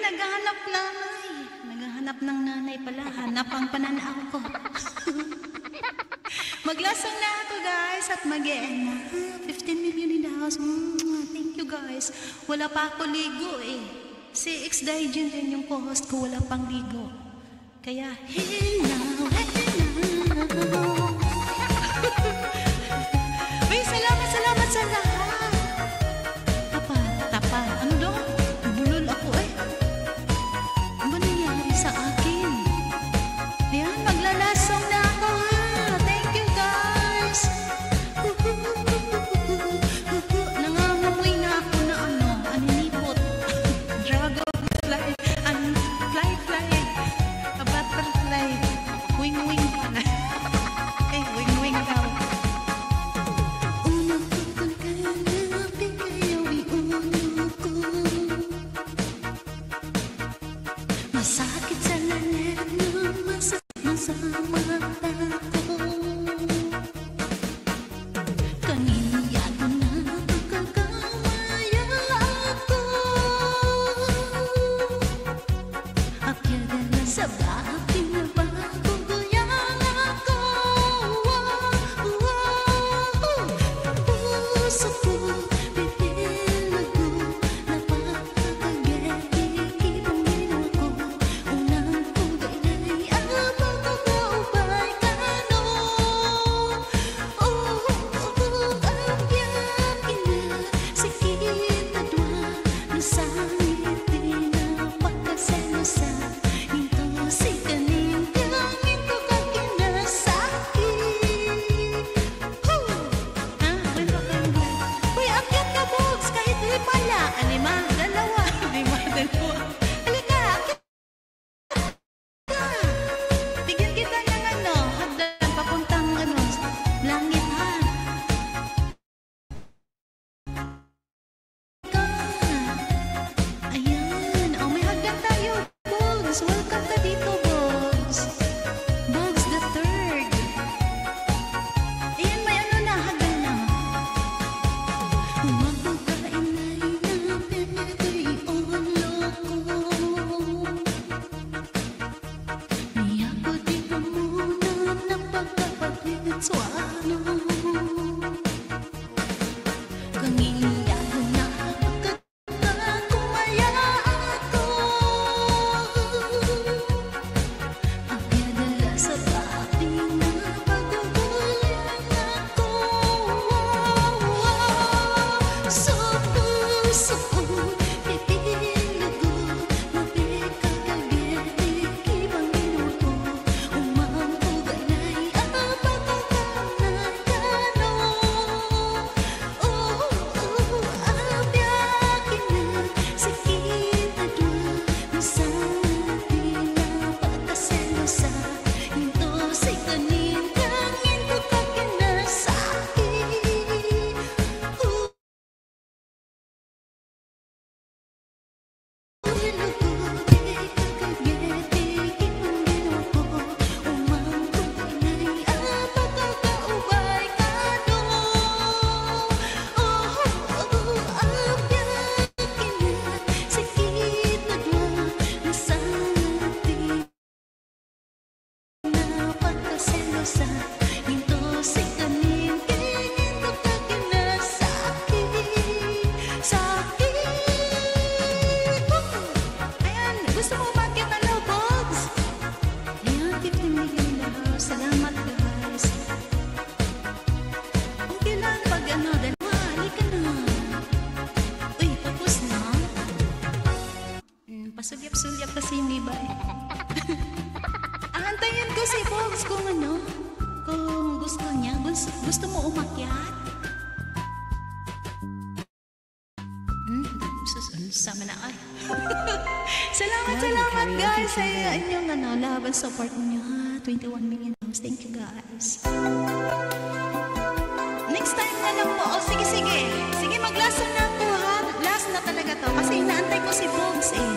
naghahanap nanay. Naghahanap ng nanay pala. Hanap ang pananaw ko. Maglasong na ako guys at mag-e-end na. 15 million in the house. Thank you guys. Wala pa ako ligo eh. Si X-Digin din yung co-host ko, wala pang ligo. Kaya, hey now, hey now. Uy, salamat sa lahat. Tapa. Ano daw? Bulol ako eh. Ano ba nangyari sa akin? Ayan, maglalasong na ako ha. Thank you guys. Nangangamoy na ako na aninipot. Dragonfly. Fly. A butterfly. Wing pala. Wing daw. Masakit sa lalit ng masakit sa mata ko. Kanina ko na pagkakamaya ako. Akyada na sa bakit na pagkukuyan ako. Puso ko, bibilo ko, napakagay. Welcome ka dito, Bogs. Bogs the third. Ayan, may ano na, hagal na. Mapagkain na pinagay o loko. Niya ko di ka muna ng pagkapaglit swano. Kanina ko na pagkakumaya ako. Sa tabi na pagkukulang ako. Sa puso ko, pipilo ko, mapikagagiti, ibang minuto. Umangkuganay ang pagkakanay ka no. Abyakin na, sakit na dwa, masabi na pagkaselosa. Salamat guys. Okay lang pag dalawa, halika na. Uy, tapos na. Pasulyap-sulyap kasi yung iba eh. Aantayin ko si Bogs kung gusto niya. Gusto mo umakyat? Sama na ay. Salamat guys sa inyong laban support niyo ha. 21 million. Thank you guys. Next time na lang po. Sige, maglason na po ha. Last na talaga to. Kasi inaantay ko si Bogs eh.